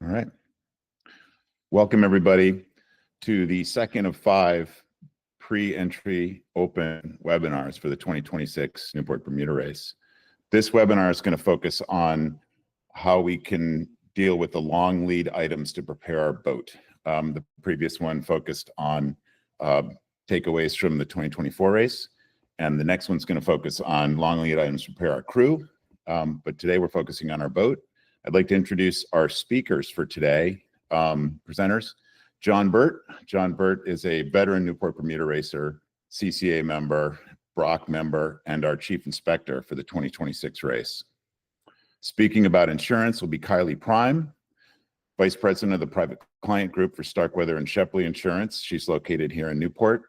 All right. Welcome, everybody, to the second of 5 pre-entry open webinars for the 2026 Newport Bermuda Race. This webinar is going to focus on how we can deal with the long lead items to prepare our boat. The previous one focused on takeaways from the 2024 race, and the next one's going to focus on long lead items to prepare our crew. But today we're focusing on our boat. I'd like to introduce our speakers for today, presenters. John Burt. John Burt is a veteran Newport Bermuda racer, CCA member, Brock member, and our chief inspector for the 2026 race. Speaking about insurance will be Kylie Prime, vice president of the private client group for Starkweather and Shepley Insurance. She's located here in Newport.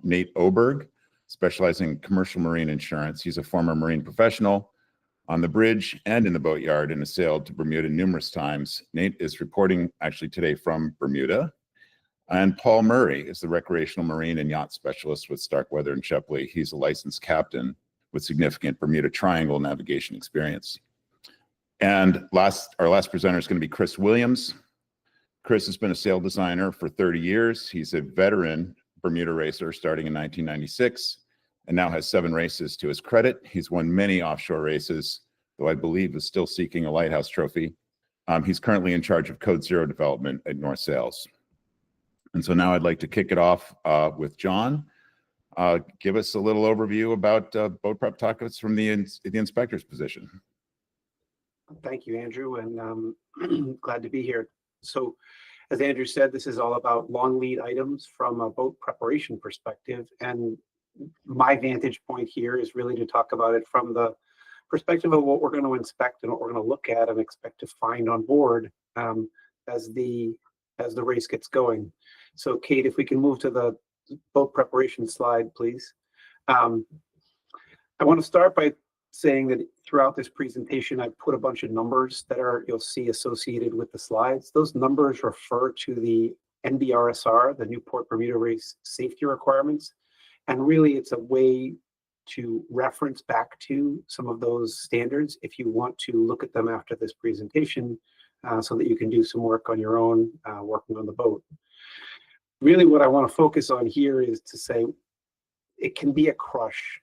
Nate Oberg, specializing in commercial marine insurance. He's a former marine professional on the bridge and in the boatyard and has sailed to Bermuda numerous times. Nate is reporting actually today from Bermuda. And Paul Murray is the recreational marine and yacht specialist with Starkweather and Shepley. He's a licensed captain with significant Bermuda Triangle navigation experience. And our last presenter is going to be Chris Williams. Chris has been a sail designer for 30 years. He's a veteran Bermuda racer starting in 1996 and now has 7 races to his credit. He's won many offshore races, though I believe is still seeking a Lighthouse trophy. He's currently in charge of Code Zero development at North Sails. And so now I'd like to kick it off with John. Give us a little overview about boat prep topics from the inspector's position. Thank you, Andrew, and glad to be here. So, as Andrew said, this is all about long lead items from a boat preparation perspective. And my vantage point here is really to talk about it from the perspective of what we're going to inspect and what we're going to look at and expect to find on board as the race gets going. So, Kate, if we can move to the boat preparation slide, please. I want to start by saying that throughout this presentation, I've put a bunch of numbers that you'll see associated with the slides. Those numbers refer to the NBRSR, the Newport Bermuda Race safety requirements. And really, it's a way to reference back to some of those standards if you want to look at them after this presentation so that you can do some work on your own working on the boat. Really, what I want to focus on here is to say it can be a crush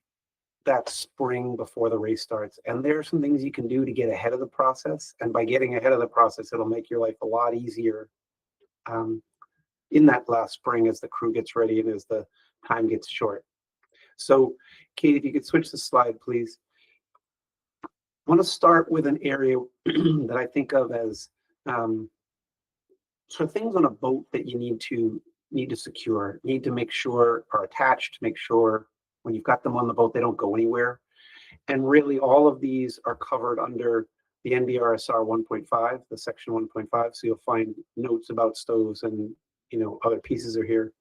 that spring before the race starts. And there are some things you can do to get ahead of the process. And by getting ahead of the process, it'll make your life a lot easier in that last spring as the crew gets ready and as the time gets short. So, Kate, if you could switch the slide, please. I want to start with an area that I think of as sort of things on a boat that you need to secure, need to make sure are attached, make sure when you've got them on the boat, they don't go anywhere. And really all of these are covered under the NBRSR 1.5, the section 1.5. So you'll find notes about stoves and, other pieces are here.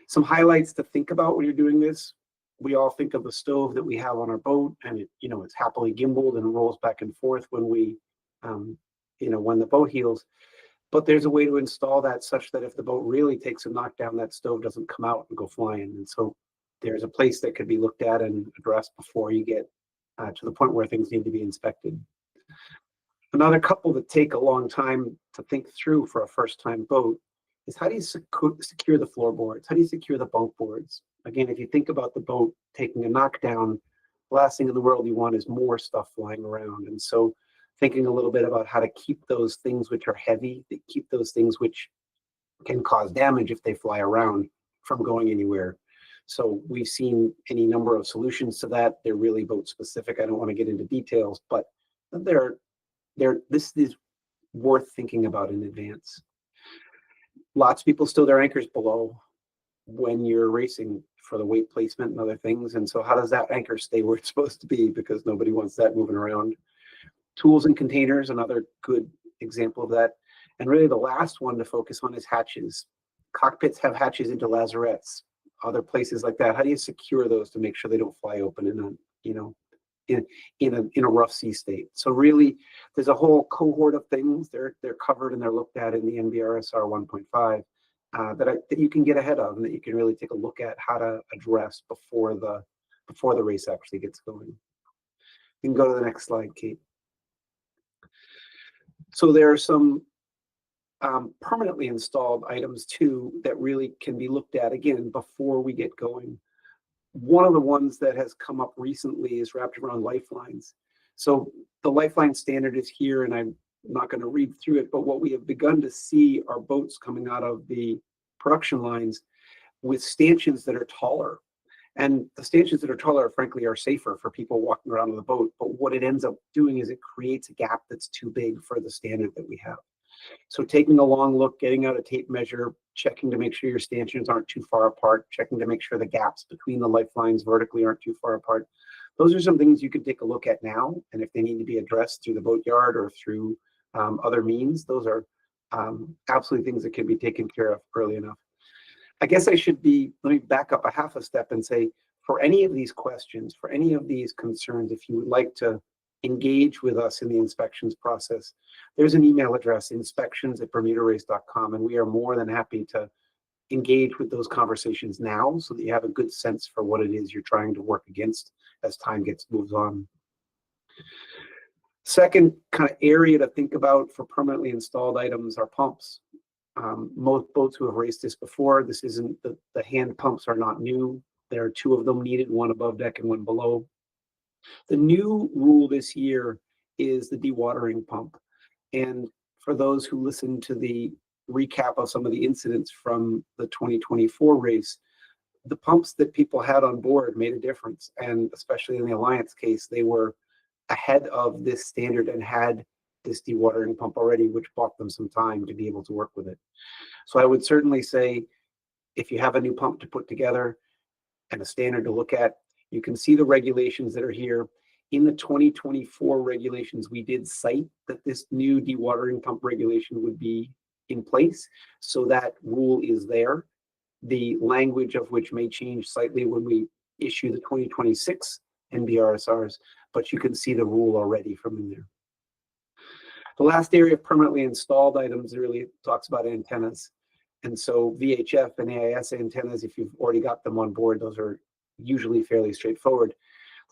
Some highlights to think about when you're doing this. We all think of the stove that we have on our boat and it's happily gimbaled and rolls back and forth when we, when the boat heels. But there's a way to install that such that if the boat really takes a knockdown, that stove doesn't come out and go flying. And so there's a place that could be looked at and addressed before you get to the point where things need to be inspected. Another couple that take a long time to think through for a first-time boat is how do you secure the floorboards? How do you secure the bunk boards? Again, if you think about the boat taking a knockdown, the last thing in the world you want is more stuff flying around. And so thinking a little bit about how to keep those things which are heavy, that keep those things which can cause damage if they fly around from going anywhere. So we've seen any number of solutions to that. They're really boat specific. I don't want to get into details, but this is worth thinking about in advance. Lots of people stow their anchors below when you're racing for the weight placement and other things. And so how does that anchor stay where it's supposed to be? Because nobody wants that moving around. Tools and containers, another good example of that. And really the last one to focus on is hatches. Cockpits have hatches into lazarettes, other places like that. How do you secure those to make sure they don't fly open in a rough sea state? So really, there's a whole cohort of things. They're covered and they're looked at in the NBRSR 1.5 that you can get ahead of and that you can really take a look at how to address before the race actually gets going. You can go to the next slide, Kate. So there are some permanently installed items too that really can be looked at again before we get going. One of the ones that has come up recently is wrapped around lifelines. So the lifeline standard is here, and I'm not going to read through it, but what we have begun to see are boats coming out of the production lines with stanchions that are taller. And the stanchions that are taller, frankly, are safer for people walking around on the boat. But what it ends up doing is it creates a gap that's too big for the standard that we have. So taking a long look, getting out a tape measure, checking to make sure your stanchions aren't too far apart, checking to make sure the gaps between the lifelines vertically aren't too far apart. Those are some things you could take a look at now. And if they need to be addressed through the boatyard or through other means, those are absolutely things that can be taken care of early enough. I guess let me back up a half a step and say, for any of these questions, for any of these concerns, if you would like to engage with us in the inspections process, there's an email address, inspections@bermudarace.com, and we are more than happy to engage with those conversations now so that you have a good sense for what it is you're trying to work against as time moves on. Second kind of area to think about for permanently installed items are pumps. Most boats who have raced this before, this isn't, the hand pumps are not new. There are two of them needed, one above deck and one below. The new rule this year is the dewatering pump. And for those who listened to the recap of some of the incidents from the 2024 race, the pumps that people had on board made a difference. And especially in the Alliance case, they were ahead of this standard and had this dewatering pump already, which bought them some time to be able to work with it. So I would certainly say, if you have a new pump to put together and a standard to look at, you can see the regulations that are here. In the 2024 regulations, we did cite that this new dewatering pump regulation would be in place. So that rule is there. The language of which may change slightly when we issue the 2026 NBRSRs, but you can see the rule already from in there. The last area of permanently installed items really talks about antennas. And so VHF and AIS antennas, if you've already got them on board, those are usually fairly straightforward.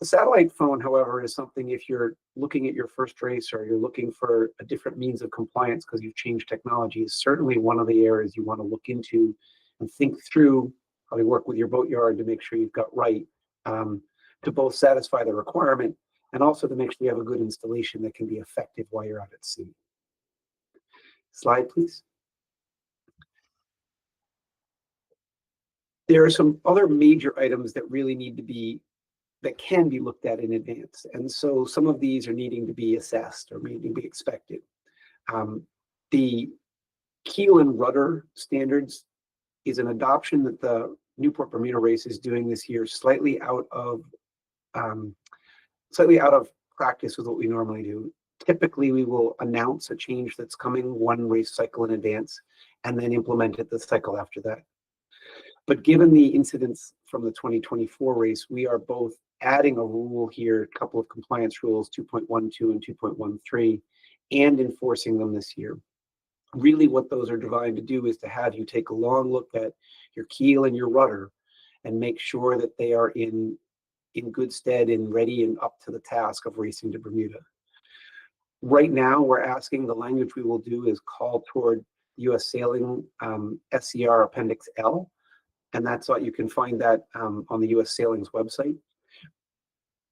The satellite phone, however, is something if you're looking at your first race or you're looking for a different means of compliance because you've changed technology, is certainly one of the areas you want to look into and think through, probably work with your boatyard to make sure you've got right, to both satisfy the requirement and also to make sure you have a good installation that can be effective while you're out at sea. Slide, please. There are some other major items that really need to be, that can be looked at in advance. And so some of these are needing to be assessed or needing to be expected. The keel and rudder standards is an adoption that the Newport Bermuda Race is doing this year, slightly out of practice with what we normally do. Typically, we will announce a change that's coming one race cycle in advance and then implement it the cycle after that. But given the incidents from the 2024 race, we are both adding a rule here, a couple of compliance rules, 2.12 and 2.13, and enforcing them this year. Really what those are designed to do is to have you take a long look at your keel and your rudder and make sure that they are in good stead and ready and up to the task of racing to Bermuda. Right now, we're asking, the language we will do is call toward U.S. Sailing SCR Appendix L, and that's what you can find that on the U.S. Sailing's website.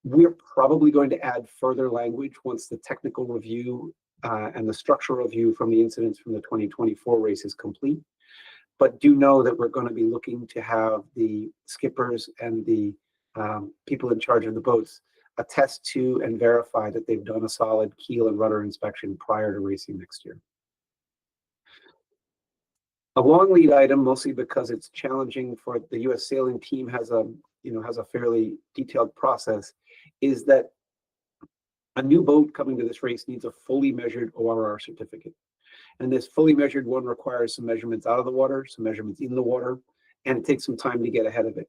We're probably going to add further language once the technical review and the structural review from the incidents from the 2024 race is complete. But do know that we're going to be looking to have the skippers and the people in charge of the boats attest to and verify that they've done a solid keel and rudder inspection prior to racing next year. A long lead item, mostly because it's challenging for the U.S. Sailing team, has a fairly detailed process, is that a new boat coming to this race needs a fully measured ORR certificate. And this fully measured one requires some measurements out of the water, some measurements in the water, and it takes some time to get ahead of it.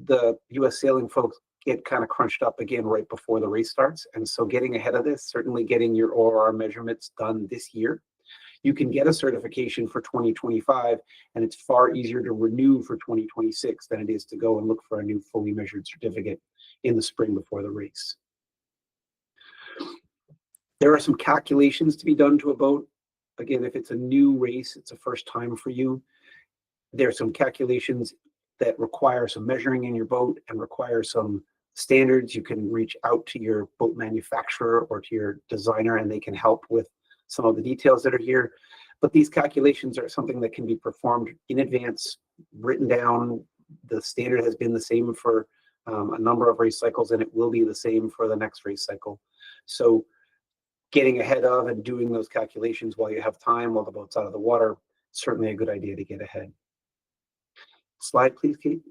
The U.S. Sailing folks get kind of crunched up again right before the race starts. And so getting ahead of this, certainly getting your ORR measurements done this year. You can get a certification for 2025, and it's far easier to renew for 2026 than it is to go and look for a new fully measured certificate in the spring before the race. There are some calculations to be done to a boat. again, if it's a new race, it's a first time for you, there's some calculations that require some measuring in your boat and require some standards. You can reach out to your boat manufacturer or to your designer, and they can help with some of the details that are here. But these calculations are something that can be performed in advance, written down. The standard has been the same for a number of race cycles, and it will be the same for the next race cycle. So getting ahead of and doing those calculations while you have time, while the boat's out of the water, certainly a good idea to get ahead. Slide, please, Kate.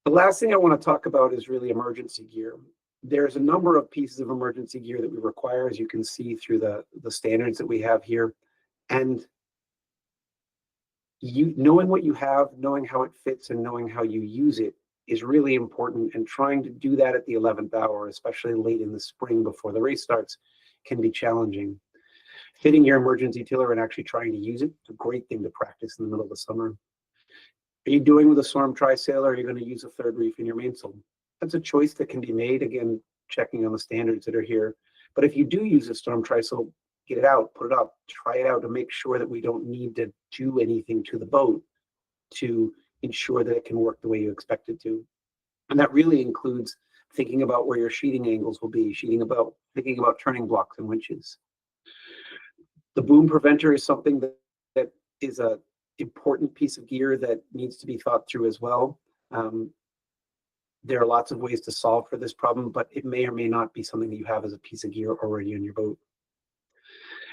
The last thing I want to talk about is really emergency gear. There's a number of pieces of emergency gear that we require, as you can see through the standards that we have here. And knowing what you have, knowing how it fits, and knowing how you use it is really important. And trying to do that at the 11th hour, especially late in the spring before the race starts, can be challenging. Fitting your emergency tiller and actually trying to use it is a great thing to practice in the middle of the summer. Are you doing with a storm trysail, or are you going to use a third reef in your mainsail? That's a choice that can be made, again, checking on the standards that are here. But if you do use a storm trysail, get it out, put it up, try it out to make sure that we don't need to do anything to the boat to ensure that it can work the way you expect it to. And that really includes thinking about where your sheeting angles will be, thinking about turning blocks and winches. The boom preventer is something that is a important piece of gear that needs to be thought through as well. There are lots of ways to solve for this problem, but it may or may not be something that you have as a piece of gear already in your boat.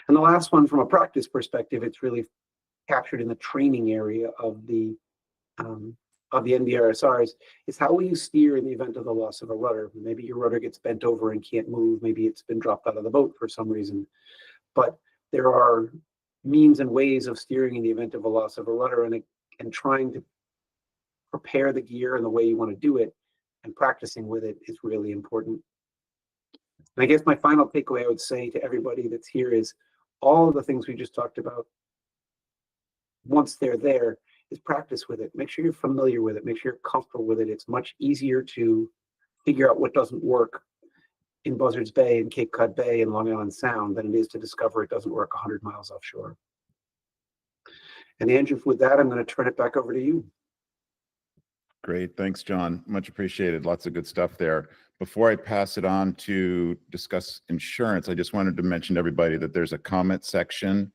And the last one, from a practice perspective, it's really captured in the training area of the NBRSRs, is how will you steer in the event of the loss of a rudder? Maybe your rudder gets bent over and can't move. Maybe it's been dropped out of the boat for some reason. But there are means and ways of steering in the event of a loss of a rudder, and trying to prepare the gear and the way you want to do it and practicing with it is really important. And I guess my final takeaway I would say to everybody that's here is all of the things we just talked about, once they're there, is practice with it. Make sure you're familiar with it. Make sure you're comfortable with it. It's much easier to figure out what doesn't work in Buzzards Bay and Cape Cod Bay and Long Island Sound than it is to discover it doesn't work 100 miles offshore. And Andrew, with that, I'm going to turn it back over to you. Great. Thanks, John. Much appreciated. Lots of good stuff there. Before I pass it on to discuss insurance, I just wanted to mention to everybody that there's a comment section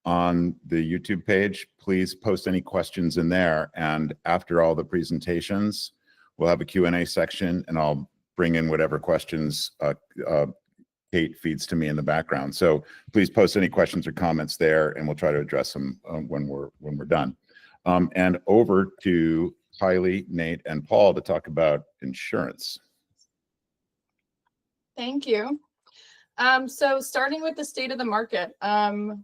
on the YouTube page. Please post any questions in there. And after all the presentations, we'll have a Q&A section, and I'll bring in whatever questions Kate feeds to me in the background. So please post any questions or comments there, and we'll try to address them when we're done. And over to Kylie, Nate, and Paul to talk about insurance. Thank you. So starting with the state of the market,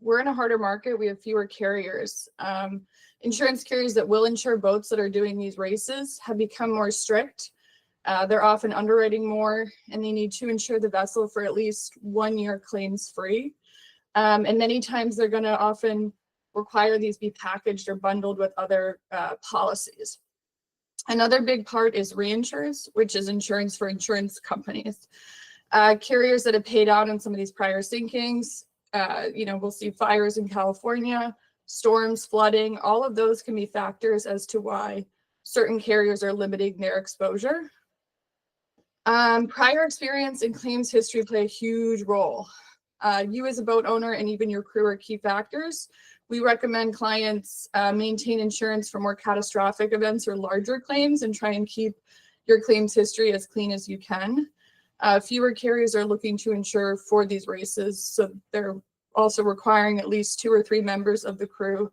we're in a harder market. We have fewer carriers. Insurance carriers that will insure boats that are doing these races have become more strict. They're often underwriting more, and they need to insure the vessel for at least 1 year claims free. And many times they're going to often require these be packaged or bundled with other policies. Another big part is reinsurance, which is insurance for insurance companies. Carriers that have paid out on some of these prior sinkings, we'll see fires in California, storms, flooding, all of those can be factors as to why certain carriers are limiting their exposure. Prior experience and claims history play a huge role. You as a boat owner and even your crew are key factors. We recommend clients maintain insurance for more catastrophic events or larger claims, and try and keep your claims history as clean as you can. Fewer carriers are looking to insure for these races, so they're also requiring at least 2 or 3 members of the crew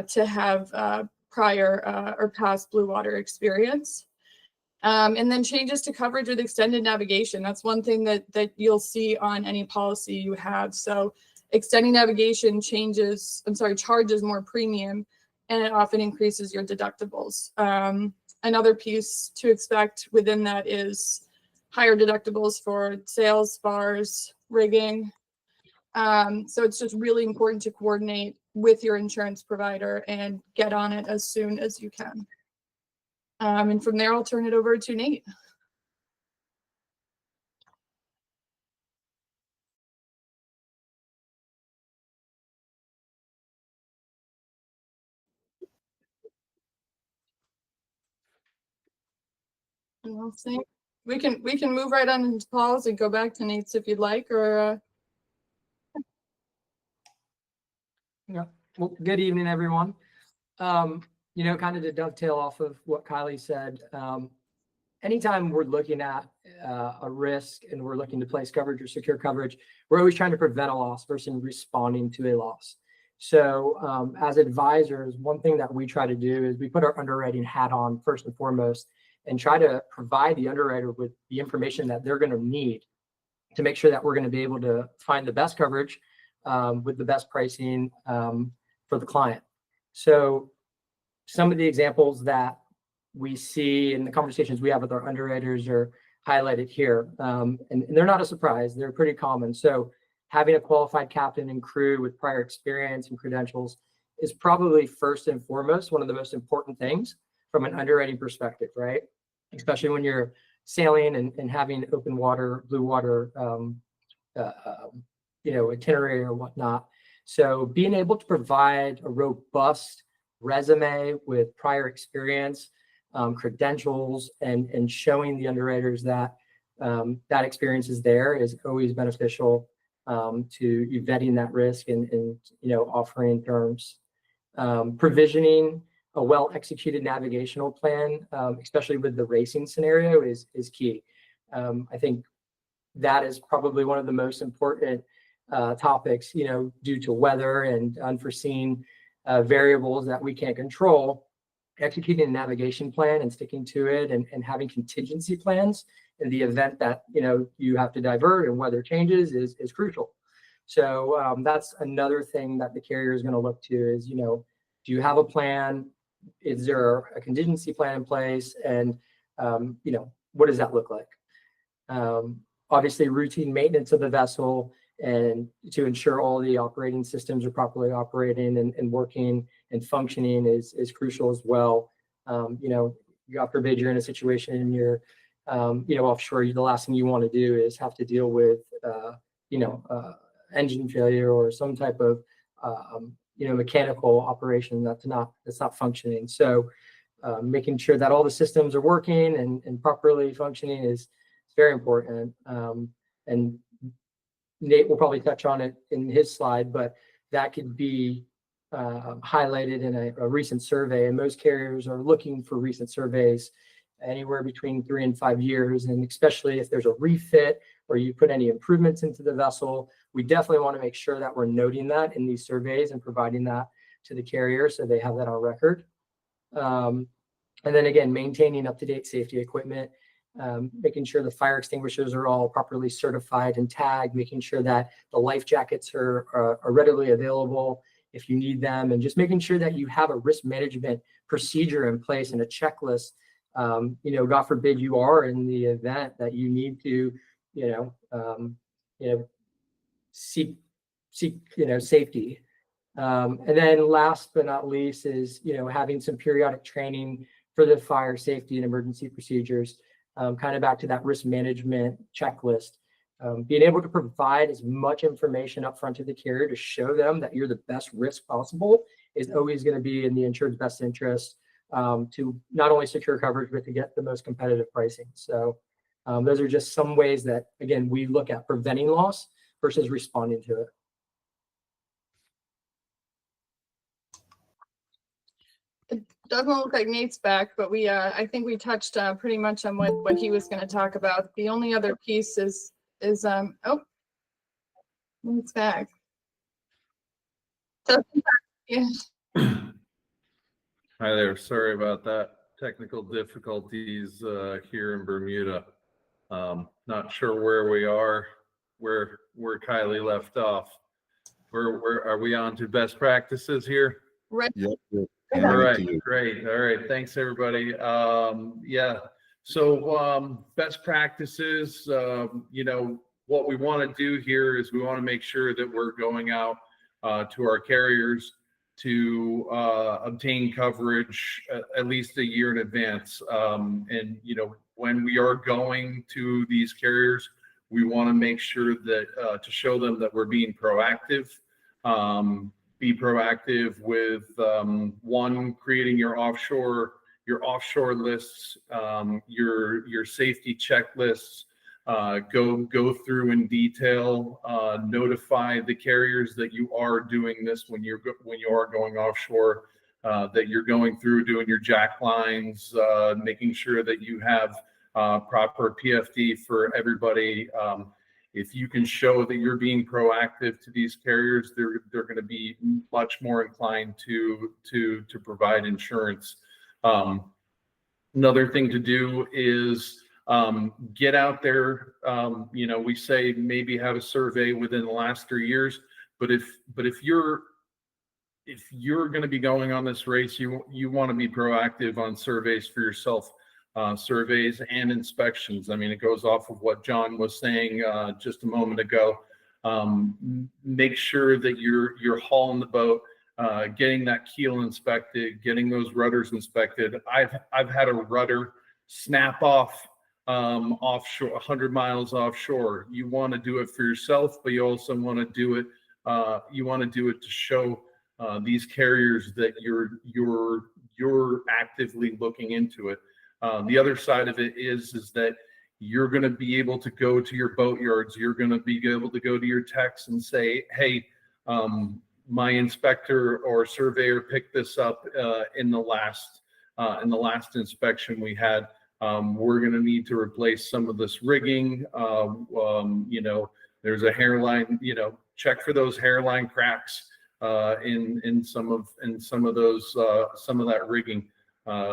to have prior or past blue water experience. And then changes to coverage with extended navigation. That's one thing that you'll see on any policy you have. So extending navigation charges more premium, and it often increases your deductibles. Another piece to expect within that is higher deductibles for sails, spars, rigging. So it's just really important to coordinate with your insurance provider and get on it as soon as you can. And from there, I'll turn it over to Nate. anyone else think? We can move right on into Paul's and go back to Nate's if you'd like, or Yeah. Well, good evening, everyone. You know, kind of to dovetail off of what Kylie said, anytime we're looking at a risk and we're looking to place coverage or secure coverage, we're always trying to prevent a loss versus responding to a loss. So as advisors, one thing that we try to do is we put our underwriting hat on first and foremost and try to provide the underwriter with the information that they're going to need to make sure that we're going to be able to find the best coverage with the best pricing for the client. So some of the examples that we see in the conversations we have with our underwriters are highlighted here. And they're not a surprise, they're pretty common. So having a qualified captain and crew with prior experience and credentials is probably first and foremost one of the most important things from an underwriting perspective, right? Especially when you're sailing and having open water, blue water, itinerary or whatnot. So being able to provide a robust resume with prior experience, credentials, and showing the underwriters that that experience is there is always beneficial to you vetting that risk and offering terms. Provisioning a well-executed navigational plan, especially with the racing scenario, is key. I think that is probably one of the most important topics, due to weather and unforeseen variables that we can't control. Executing a navigation plan and sticking to it and having contingency plans in the event that, you have to divert and weather changes is crucial. So that's another thing that the carrier is going to look to is, do you have a plan? Is there a contingency plan in place? And, what does that look like? Obviously, routine maintenance of the vessel and to ensure all the operating systems are properly operating and working and functioning is crucial as well. God forbid you're in a situation and you're, offshore, the last thing you want to do is have to deal with, engine failure or some type of, mechanical operation that's not functioning. So making sure that all the systems are working and properly functioning is very important. And Nate will probably touch on it in his slide, but that could be highlighted in a recent survey. And most carriers are looking for recent surveys anywhere between 3 and 5 years. And especially if there's a refit or you put any improvements into the vessel, we definitely want to make sure that we're noting that in these surveys and providing that to the carrier so they have that on record. And then again, maintaining up-to-date safety equipment, making sure the fire extinguishers are all properly certified and tagged, making sure that the life jackets are readily available if you need them, and just making sure that you have a risk management procedure in place and a checklist. God forbid you are in the event that you need to, seek safety. And then last but not least is, having some periodic training for the fire safety and emergency procedures, kind of back to that risk management checklist. Being able to provide as much information up front to the carrier to show them that you're the best risk possible is always going to be in the insured's best interest to not only secure coverage, but to get the most competitive pricing. So those are just some ways that, again, we look at preventing loss versus responding to it. it doesn't look like Nate's back, but I think we touched pretty much on what he was going to talk about. The only other piece is Nate's back. So, yeah. Hi there. Sorry about that. Technical difficulties here in Bermuda. Not sure where we are, where Kylie left off. Where are we on to best practices here? Right. Yep. All right, great. All right, thanks everybody. So best practices, what we want to do here is we want to make sure that we're going out to our carriers to obtain coverage at least a year in advance. And when we are going to these carriers, we want to make sure that to show them that we're being proactive. Be proactive with one, creating your offshore your offshore lists, your safety checklists. Go through in detail. Notify the carriers that you are doing this when you are going offshore. That you're going through doing your jack lines, making sure that you have proper PFD for everybody. If you can show that you're being proactive to these carriers, they're going to be much more inclined to provide insurance. Another thing to do is get out there. We say maybe have a survey within the last 3 years, but if you're going to be going on this race, you want to be proactive on surveys for yourself. Surveys and inspections. I mean, it goes off of what John was saying just a moment ago. Make sure that you're hauling the boat, getting that keel inspected, getting those rudders inspected. I've had a rudder snap off offshore, 100 miles offshore. You want to do it for yourself, but you also want to do it. You want to do it to show these carriers that you're actively looking into it. The other side of it is that you're going to be able to go to your boat yards. You're going to be able to go to your techs and say, hey, my inspector or surveyor picked this up in the last inspection we had. We're going to need to replace some of this rigging. There's a hairline, check for those hairline cracks in some of that rigging.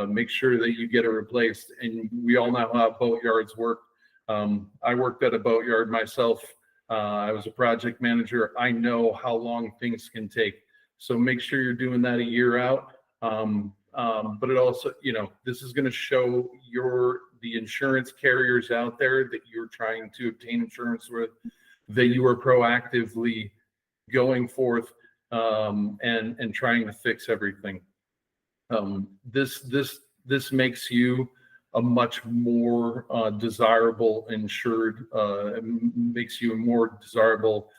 Make sure that you get it replaced. And we all know how boat yards work. I worked at a boat yard myself. I was a project manager. I know how long things can take. So make sure you're doing that a year out. But it also, this is going to show the insurance carriers out there that you're trying to obtain insurance with, that you are proactively going forth and trying to fix everything. This makes you a much more desirable insured, makes you a more desirable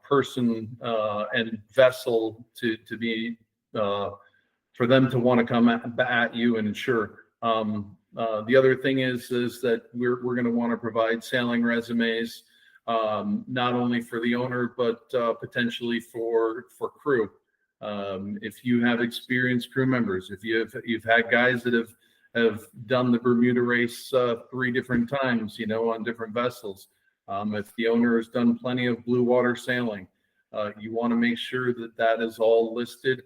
person and vessel to be for them to want to come at you and insure. The other thing is that we're going to want to provide sailing resumes, not only for the owner but potentially for crew. If you have experienced crew members, if you've had guys that have done the Bermuda Race 3 different times, on different vessels. If the owner has done plenty of blue water sailing, you want to make sure that is all listed.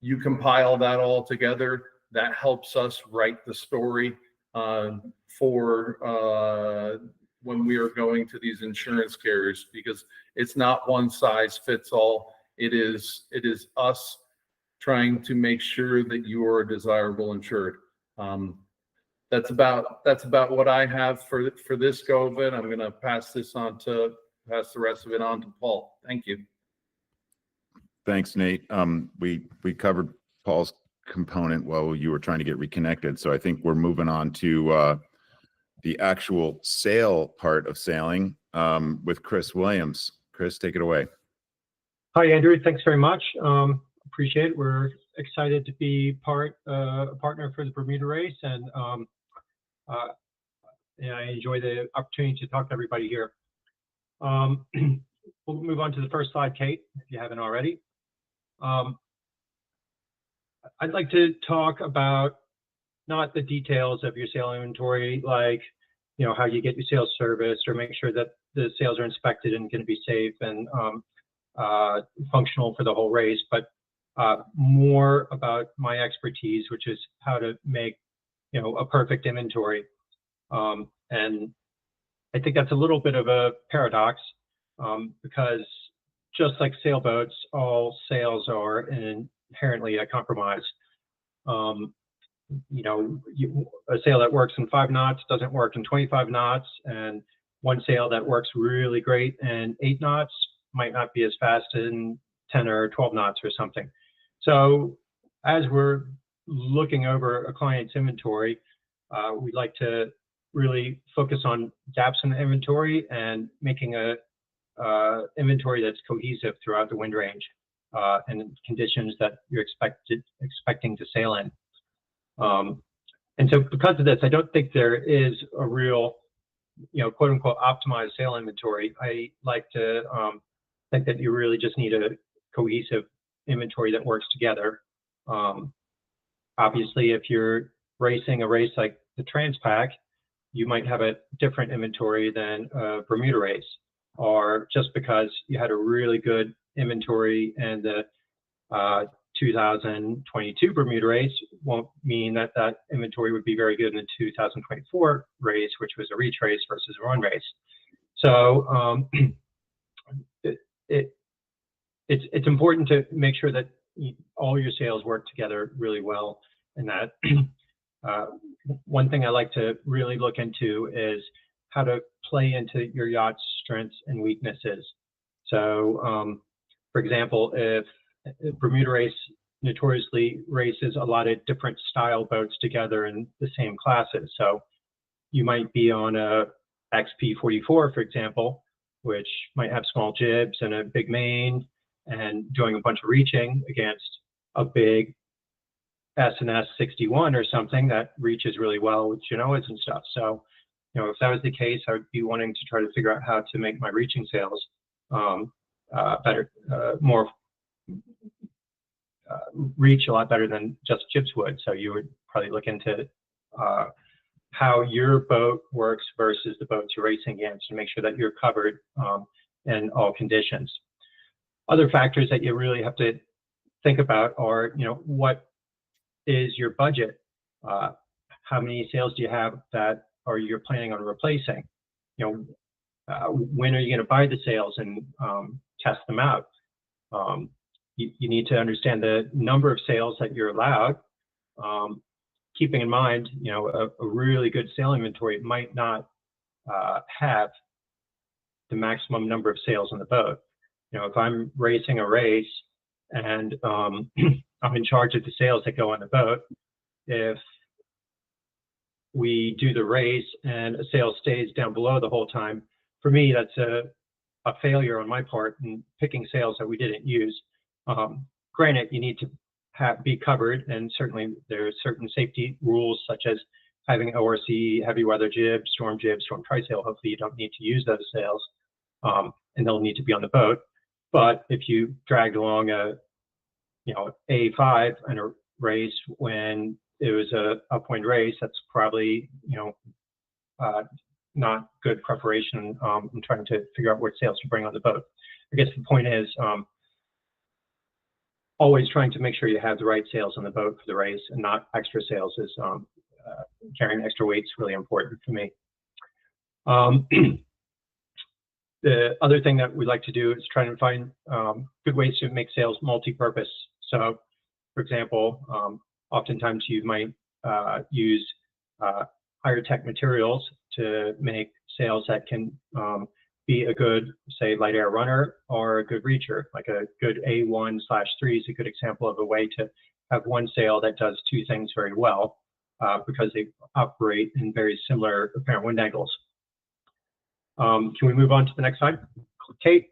You compile that all together. That helps us write the story for when we are going to these insurance carriers, because it's not one size fits all. It is us trying to make sure that you are a desirable insured. That's about what I have for this go of it. I'm going to pass the rest of it on to Paul. Thank you. Thanks, Nate. We covered Paul's component while you were trying to get reconnected. So I think we're moving on to the actual sail part of sailing with Chris Williams. Chris, take it away. Hi, Andrew. Thanks very much. Appreciate it. We're excited to be a partner for the Bermuda Race, and I enjoy the opportunity to talk to everybody here. We'll move on to the first slide, Kate, if you haven't already. I'd like to talk about not the details of your sail inventory, like how you get your sails serviced or make sure that the sails are inspected and going to be safe and functional for the whole race, but more about my expertise, which is how to make a perfect inventory. And I think that's a little bit of a paradox, because just like sailboats, all sails are inherently a compromise. A sail that works in 5 knots doesn't work in 25 knots, and one sail that works really great in 8 knots might not be as fast in 10 or 12 knots or something. So as we're looking over a client's inventory, we'd like to really focus on gaps in the inventory and making a inventory that's cohesive throughout the wind range and conditions that you're expecting to sail in. And so because of this, I don't think there is a real, quote unquote, optimized sail inventory. I like to think that you really just need a cohesive inventory that works together. Obviously, if you're racing a race like the Transpac, you might have a different inventory than a Bermuda race, or just because you had a really good inventory and the 2022 Bermuda race won't mean that that inventory would be very good in the 2024 race, which was a reach race versus a run race. So it's important to make sure that all your sales work together really well, and that one thing I like to really look into is how to play into your yacht's strengths and weaknesses. So, for example, if Bermuda race notoriously races a lot of different style boats together in the same classes. So you might be on a XP44, for example, which might have small jibs and a big main and doing a bunch of reaching against a big S&S 61 or something that reaches really well with Genoas and stuff. So, if that was the case, I would be wanting to try to figure out how to make my reaching sails better, more reach a lot better than just jibs would. So you would probably look into how your boat works versus the boats you're racing against to make sure that you're covered in all conditions. Other factors that you really have to think about are, what is your budget? How many sails do you have that you're planning on replacing? When are you going to buy the sails and test them out? You need to understand the number of sails that you're allowed. Keeping in mind, a really good sail inventory might not have the maximum number of sails on the boat. If I'm racing a race and I'm in charge of the sails that go on the boat, if we do the race and a sail stays down below the whole time, for me, that's a failure on my part in picking sails that we didn't use. Granted, you need to be covered, and certainly there are certain safety rules such as having ORC, heavy weather jib, storm trysail. Hopefully you don't need to use those sails, and they'll need to be on the boat. But if you dragged along a A5 in a race when it was a upwind race, that's probably not good preparation. I'm trying to figure out what sails to bring on the boat. I guess the point is always trying to make sure you have the right sails on the boat for the race, and not extra sails. Is carrying extra weight is really important for me. The other thing that we like to do is try to find good ways to make sails multi-purpose. So, for example, oftentimes you might use higher tech materials to make sails that can be a good, say, light air runner or a good reacher. Like a good A1/3 is a good example of a way to have one sail that does two things very well because they operate in very similar apparent wind angles. Can we move on to the next slide, Kate?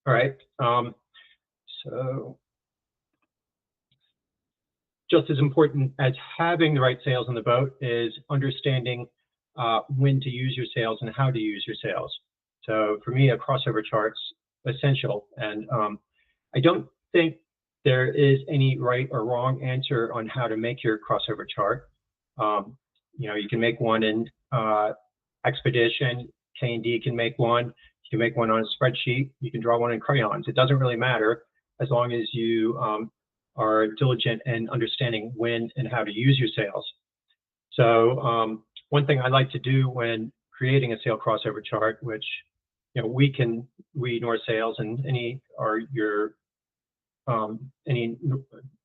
All right. So just as important as having the right sails on the boat is understanding when to use your sails and how to use your sails. So for me, a crossover chart's essential. And I don't think there is any right or wrong answer on how to make your crossover chart. You can make one in Expedition, K&D can make one. You can make one on a spreadsheet. You can draw one in crayons. It doesn't really matter as long as you are diligent in understanding when and how to use your sails. So one thing I like to do when creating a sail crossover chart, which we North Sails and any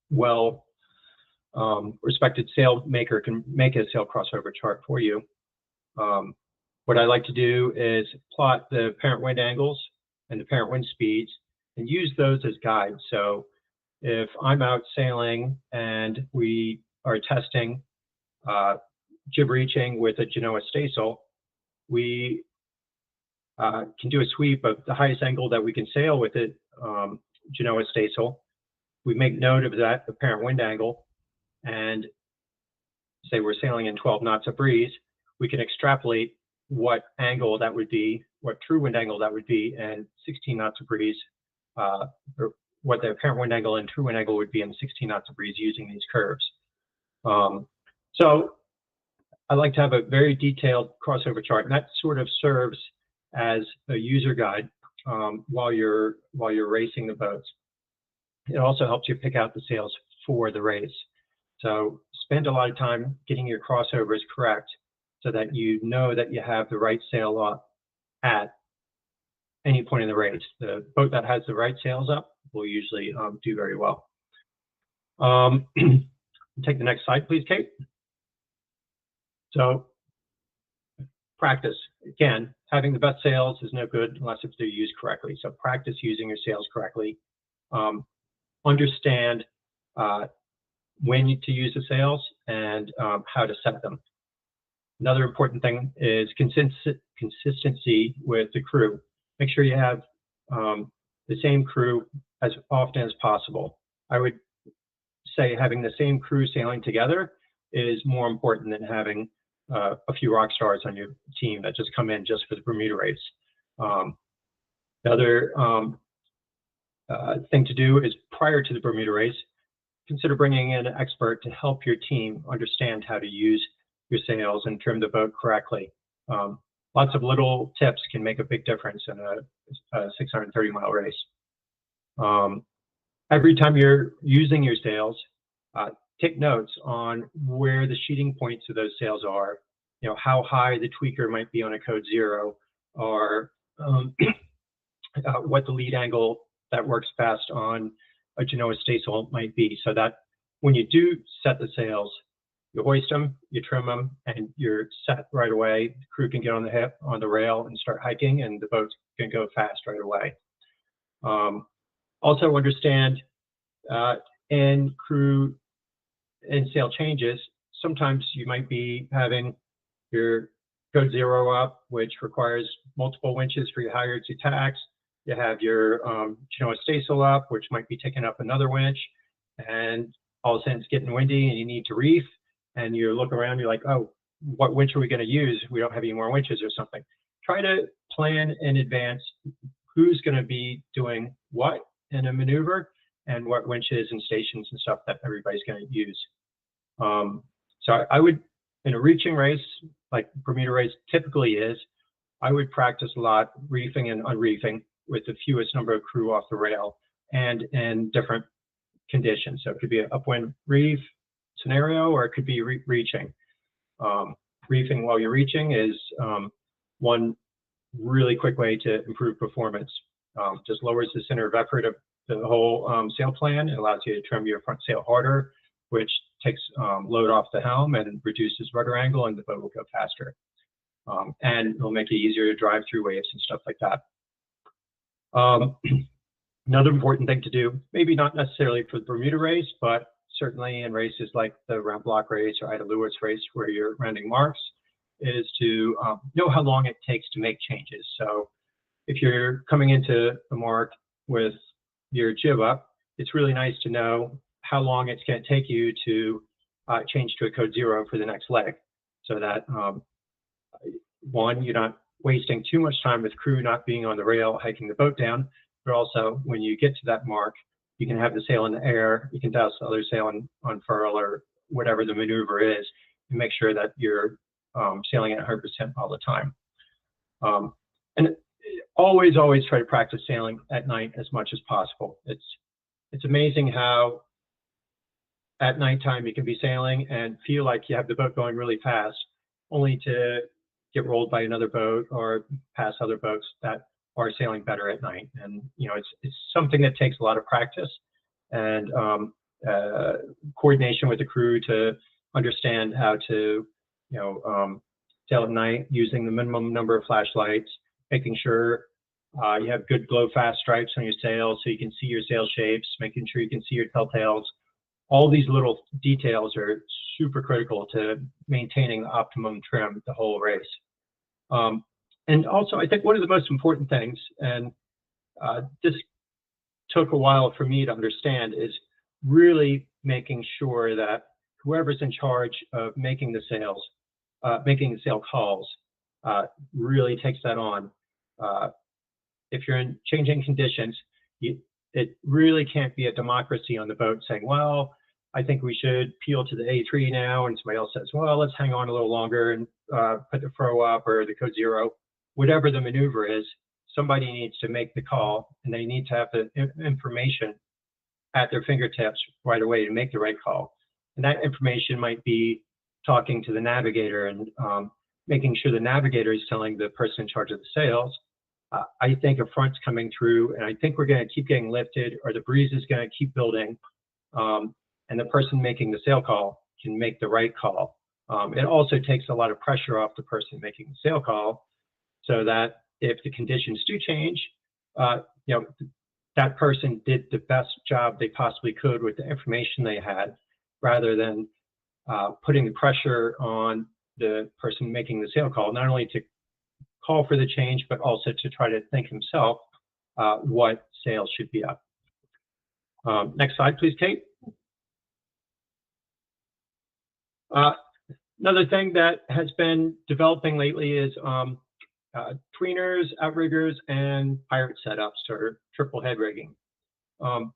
well respected sail maker can make a sail crossover chart for you. What I like to do is plot the apparent wind angles and the apparent wind speeds and use those as guides. So if I'm out sailing and we are testing jib reaching with a Genoa staysail, we can do a sweep of the highest angle that we can sail with it, Genoa staysail. We make note of that apparent wind angle, and say we're sailing in 12 knots of breeze, we can extrapolate what angle that would be, what true wind angle that would be, and 16 knots of breeze, or what the apparent wind angle and true wind angle would be in 16 knots of breeze using these curves. So I like to have a very detailed crossover chart, and that sort of serves as a user guide while you're racing the boats. It also helps you pick out the sails for the race. So spend a lot of time getting your crossovers correct so that you know that you have the right sail up at any point in the race. The boat that has the right sails up will usually do very well. Take the next slide, please, Kate. So practice. Again, having the best sails is no good unless if they're used correctly. So practice using your sails correctly. Understand when to use the sails and how to set them. Another important thing is consistency with the crew. Make sure you have the same crew as often as possible. I would say having the same crew sailing together is more important than having a few rock stars on your team that just come in just for the Bermuda race. The other thing to do is prior to the Bermuda race, consider bringing in an expert to help your team understand how to use your sails and trim the boat correctly. Lots of little tips can make a big difference in a 630-mile race. Every time you're using your sails, take notes on where the sheeting points of those sails are, you know, how high the tweaker might be on a code 0, or what the lead angle that works best on a Genoa staysail might be, so that when you do set the sails, you hoist them, you trim them, and you're set right away. The crew can get on the rail and start hiking, and the boat can go fast right away. Also understand in crew and sail changes, sometimes you might be having your code 0 up, which requires multiple winches for your halyards to tacks. You have your Genoa staysail up, which might be taking up another winch, and all of a sudden it's getting windy and you need to reef, and you look around, you're like, oh, what winch are we going to use? We don't have any more winches or something. Try to plan in advance who's going to be doing what in a maneuver and what winches and stations and stuff that everybody's going to use. So I would, in a reaching race, like Bermuda race typically is, I would practice a lot reefing and unreefing with the fewest number of crew off the rail and in different conditions. So it could be an upwind reef scenario, or it could be reaching. Reefing while you're reaching is one really quick way to improve performance. Just lowers the center of effort of the whole sail plan. It allows you to trim your front sail harder, which takes load off the helm and reduces rudder angle, and the boat will go faster. And it'll make it easier to drive through waves and stuff like that. Another important thing to do, maybe not necessarily for the Bermuda race, but certainly in races like the Round Block race or Ida Lewis race where you're rounding marks, is to know how long it takes to make changes. So if you're coming into a mark with your jib up, it's really nice to know how long it's going to take you to change to a code 0 for the next leg, so that one, you're not wasting too much time with crew not being on the rail hiking the boat down, but also when you get to that mark, you can have the sail in the air, you can douse the other sail on furl or whatever the maneuver is, and make sure that you're sailing at 100% all the time. And always try to practice sailing at night as much as possible. It's amazing how at nighttime you can be sailing and feel like you have the boat going really fast, only to get rolled by another boat or pass other boats that are sailing better at night. And you know, it's something that takes a lot of practice and coordination with the crew to understand how to, you know, sail at night using the minimum number of flashlights, making sure you have good glow fast stripes on your sails so you can see your sail shapes, making sure you can see your telltales. All these little details are super critical to maintaining the optimum trim the whole race. And also, I think one of the most important things, and this took a while for me to understand, is really making sure that whoever's in charge of making the sales, making the sale calls, really takes that on. If you're in changing conditions, it really can't be a democracy on the boat saying, well, I think we should peel to the A3 now, and somebody else says, well, let's hang on a little longer and put the throw up or the code 0. Whatever the maneuver is, somebody needs to make the call, and they need to have the information at their fingertips right away to make the right call. And that information might be talking to the navigator and making sure the navigator is telling the person in charge of the sales, I think a front's coming through, and I think we're going to keep getting lifted, or the breeze is going to keep building, and the person making the sale call can make the right call. It also takes a lot of pressure off the person making the sale call, so that if the conditions do change, that person did the best job they possibly could with the information they had, rather than putting the pressure on the person making the sale call, not only to call for the change, but also to try to think himself what sales should be up. Next slide, please, Kate. Another thing that has been developing lately is tweeners, outriggers, and pirate setups, or triple head rigging. I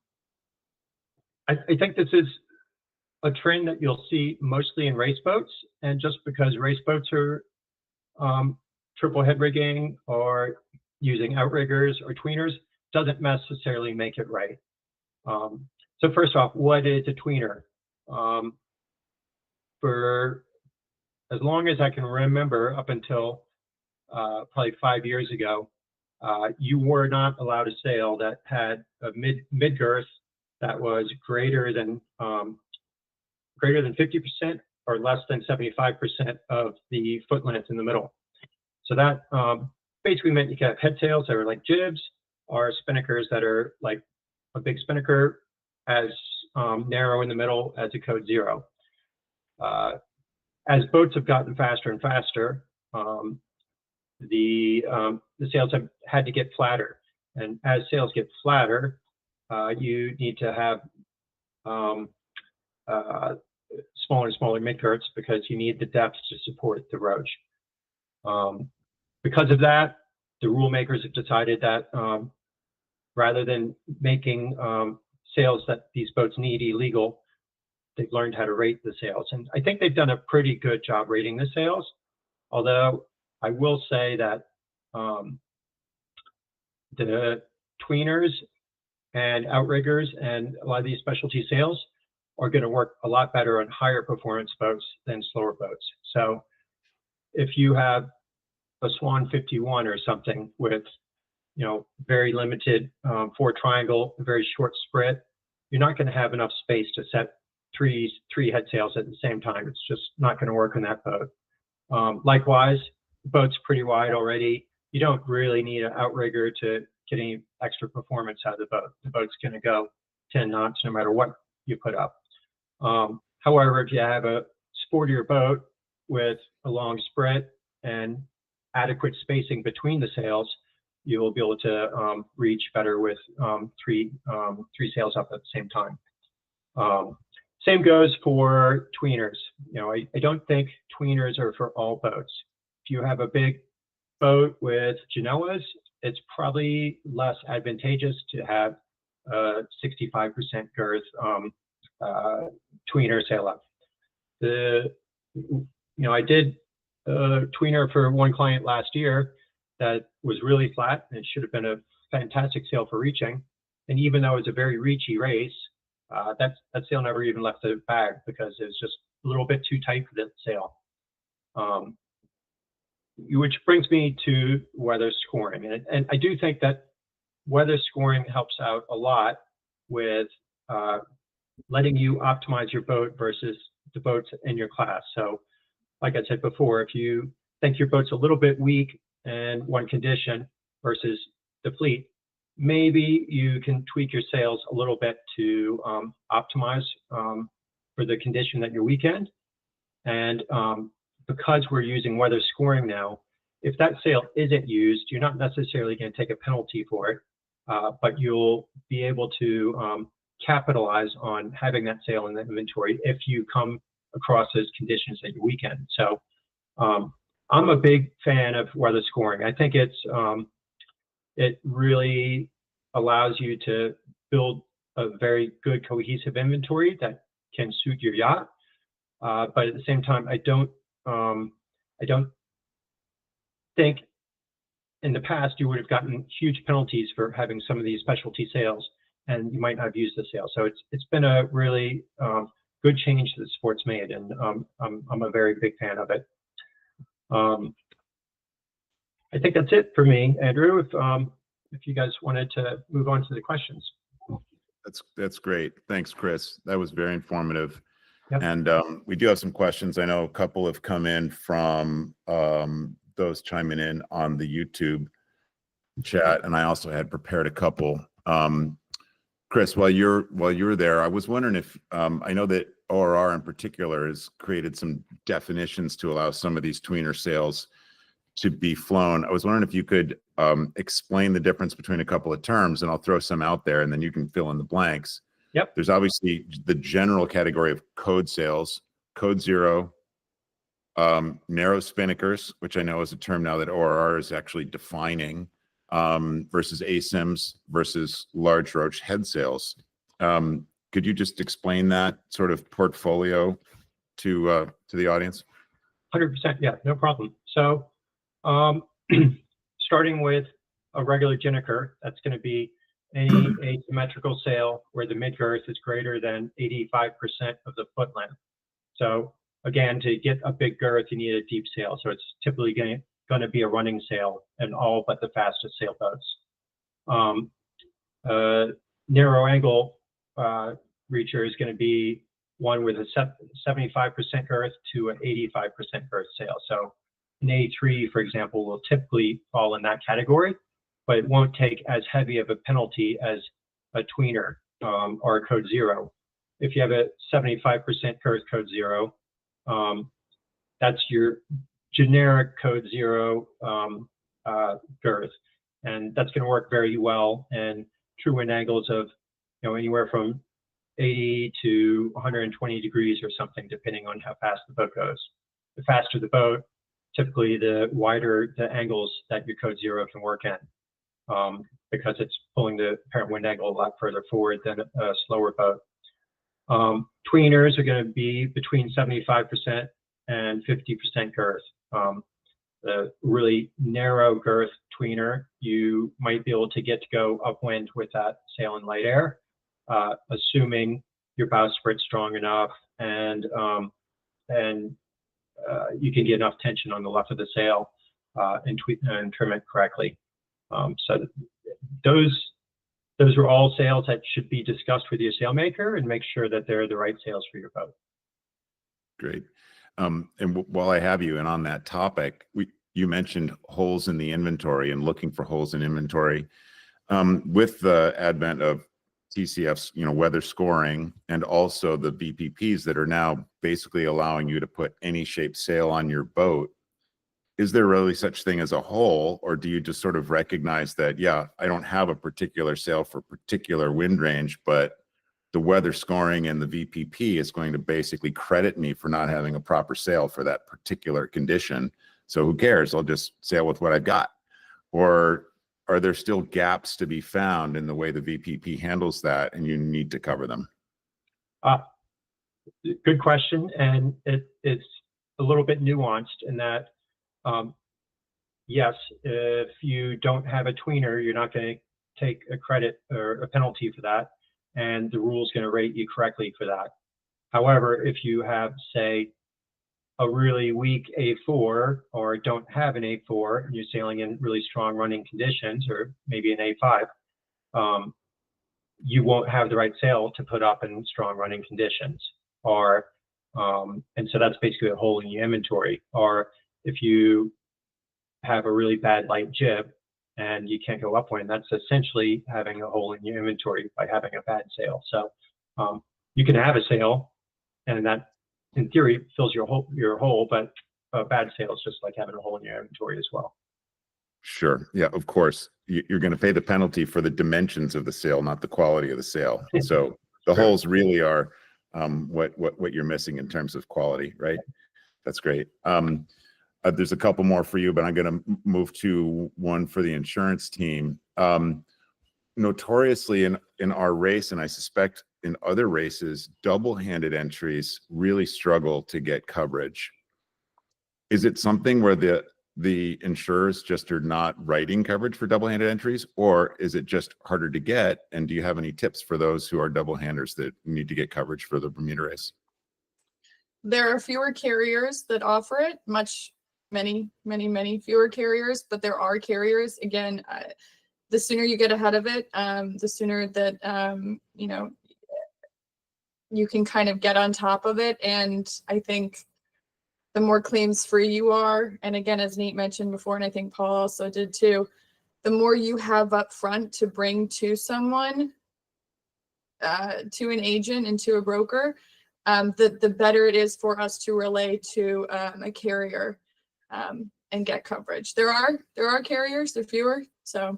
think this is a trend that you'll see mostly in race boats, and just because race boats are triple head rigging or using outriggers or tweeners doesn't necessarily make it right. So first off, what is a tweener? For as long as I can remember, up until probably 5 years ago, you were not allowed a sail that had a mid girth that was greater than 50% or less than 75% of the foot length in the middle. So that basically meant you could have head sails that are like jibs, or spinnakers that are like a big spinnaker as narrow in the middle as a code 0. As boats have gotten faster and faster, the sails have had to get flatter, and as sails get flatter, you need to have smaller and smaller mid-girths, because you need the depth to support the roach. Because of that, the rule makers have decided that rather than making sails that these boats need illegal, they've learned how to rate the sails. And I think they've done a pretty good job rating the sails, although I will say that the tweeners and outriggers and a lot of these specialty sails are going to work a lot better on higher performance boats than slower boats. So if you have a Swan 51 or something with, very limited 4 triangle, very short sprit, you're not going to have enough space to set three head sails at the same time. It's just not going to work on that boat. Likewise, the boat's pretty wide already. You don't really need an outrigger to get any extra performance out of the boat. The boat's going to go 10 knots no matter what you put up. However, if you have a sportier boat with a long sprit and adequate spacing between the sails, you will be able to reach better with three sails up at the same time. Same goes for tweeners. I don't think tweeners are for all boats. If you have a big boat with Genoas, it's probably less advantageous to have a 65% girth tweener sail up. I did a tweener for one client last year that was really flat, and it should have been a fantastic sail for reaching. And even though it was a very reachy race, that sail never even left the bag because it was just a little bit too tight for that sail. Which brings me to weather scoring. And I do think that weather scoring helps out a lot with letting you optimize your boat versus the boats in your class. So like I said before, if you think your boat's a little bit weak in one condition versus the fleet, maybe you can tweak your sails a little bit to optimize for the condition that you're weak in. And because we're using weather scoring now, if that sail isn't used, you're not necessarily going to take a penalty for it, but you'll be able to capitalize on having that sail in the inventory if you come across those conditions at your weekend. So I'm a big fan of weather scoring. I think it really allows you to build a very good cohesive inventory that can suit your yacht. But at the same time, I don't think in the past you would have gotten huge penalties for having some of these specialty sales, and you might not have used the sale. So it's been a really good change that the sport's made, and I'm a very big fan of it. I think that's it for me, Andrew. If you guys wanted to move on to the questions. That's great. Thanks, Chris. That was very informative. Yep. And we do have some questions. I know a couple have come in from those chiming in on the YouTube chat, and I also had prepared a couple. Chris, while you're there, I was wondering if I know that ORR in particular has created some definitions to allow some of these tweener sales to be flown. I was wondering if you could explain the difference between a couple of terms, and I'll throw some out there, and then you can fill in the blanks. Yep. There's obviously the general category of code sales, code zero, narrow spinnakers, which I know is a term now that ORR is actually defining, versus ASIMs versus large roach head sales. Could you just explain that sort of portfolio to the audience? 100%, yeah, no problem. So starting with a regular Ginniker, that's going to be any asymmetrical sail where the mid girth is greater than 85% of the foot length. So again, to get a big girth, you need a deep sail. So it's typically going to be a running sail in all but the fastest sailboats. Narrow angle reacher is going to be one with a 75% girth to an 85% girth sail. So an A3, for example, will typically fall in that category, but it won't take as heavy of a penalty as a tweener or a code zero. If you have a 75% girth code zero, that's your generic code zero girth, and that's going to work very well in true wind angles of anywhere from 80 to 120 degrees or something, depending on how fast the boat goes. The faster the boat, typically the wider the angles that your code zero can work in, because it's pulling the apparent wind angle a lot further forward than a slower boat. Tweeners are going to be between 75% and 50% girth. The really narrow girth tweener, you might be able to get to go upwind with that sail in light air, assuming your bowsprit's strong enough and you can get enough tension on the left of the sail and trim it correctly. So those are all sails that should be discussed with your sailmaker and make sure that they're the right sails for your boat. Great. And while I have you and on that topic, you mentioned holes in the inventory and looking for holes in inventory. With the advent of TCF's, weather scoring, and also the VPPs that are now basically allowing you to put any shaped sail on your boat, is there really such thing as a hole, or do you just sort of recognize that, yeah, I don't have a particular sail for particular wind range, but the weather scoring and the VPP is going to basically credit me for not having a proper sail for that particular condition. So who cares? I'll just sail with what I've got. Or are there still gaps to be found in the way the VPP handles that, and you need to cover them? Good question. And it's a little bit nuanced in that, yes, if you don't have a tweener, you're not going to take a credit or a penalty for that, and the rule is going to rate you correctly for that. However, if you have, say, a really weak A4 or don't have an A4 and you're sailing in really strong running conditions, or maybe an A5, you won't have the right sail to put up in strong running conditions. And so that's basically a hole in your inventory. Or if you have a really bad light jib and you can't go upwind, that's essentially having a hole in your inventory by having a bad sail. So you can have a sail, and that in theory fills your hole, but a bad sail is just like having a hole in your inventory as well. Sure. Yeah, of course. You're going to pay the penalty for the dimensions of the sail, not the quality of the sail. So the holes really are what you're missing in terms of quality, right? That's great. There's a couple more for you, but I'm going to move to one for the insurance team. Notoriously in our race, and I suspect in other races, double-handed entries really struggle to get coverage. Is it something where the insurers just are not writing coverage for double-handed entries, or is it just harder to get? And do you have any tips for those who are double-handers that need to get coverage for the Bermuda race? There are fewer carriers that offer it, many fewer carriers, but there are carriers. Again, the sooner you get ahead of it, the sooner that, you know, you can kind of get on top of it. And I think the more claims free you are, and again, as Nate mentioned before, and I think Paul also did too, the more you have up front to bring to someone, to an agent and to a broker, the better it is for us to relay to a carrier and get coverage. There are carriers, they're fewer, so.